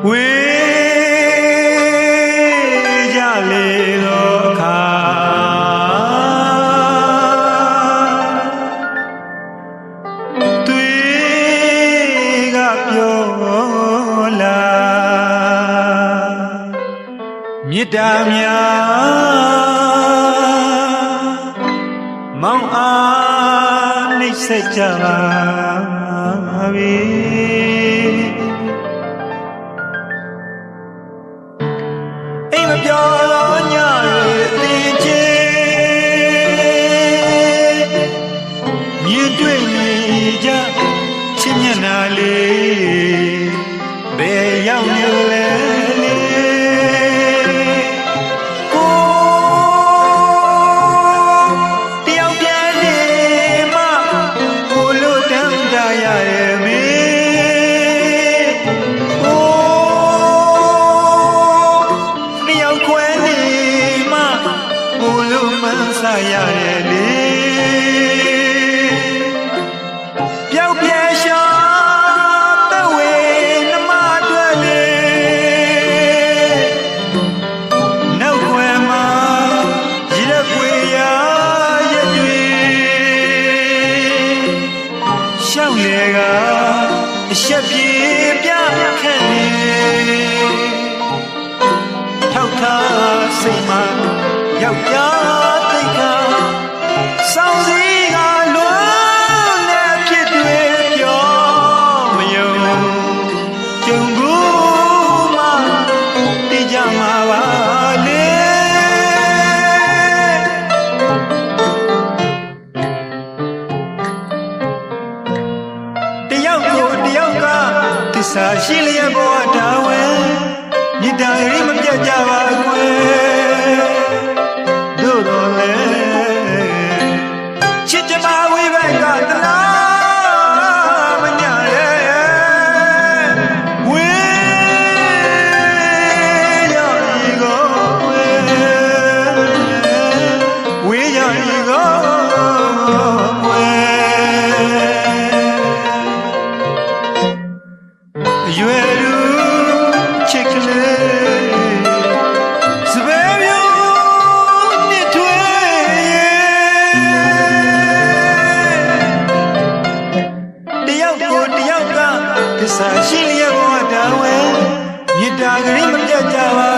ဝေးကြလေသောအခါတွေကပြောလာမေတ္တာများမောင်အားနှိပ်စက်ကြပါပြီအိမ်မပြောသောညတွေအသေးချေမြင်တွေ့နေကြချစ်မျက်နှာလေးဘယ်ရောက်နေလဲရတယ်လေပျောက်ပြဲရှာတဝေနှမတွေ့လေနောက်ွယ်မှာရက်ပွေရာရက်တွေရှောက်လေကအရှက်ပြေပြခက်နေထောက်ထားစိတ်မှာယောက်ျားစောင်းစည်းကလွန်တဲ့ဖြစ်တွေပြောမယုံကြုံဘူးမှသိကြမှာပါလေတယောက်ကိုတယောက်ကသစ္စာရှိလျက်ဘဝတာဝန်မြတ်တာရီမပြတ်ကြပါကွယ်တို့တော်လေချစ်ကြပါဝိဘက်ကတနာမညာရဲ့ဝေးရည်ကိုဝေးရည်ကိုဝေးရွယ်လူချစ်ကလေးစပယ်မျိုးမြစ်ထွေးသစ္စာရှိလျက်ဘဝတာဝန်မေတ္တာဂရိမပြတ်ကြပါ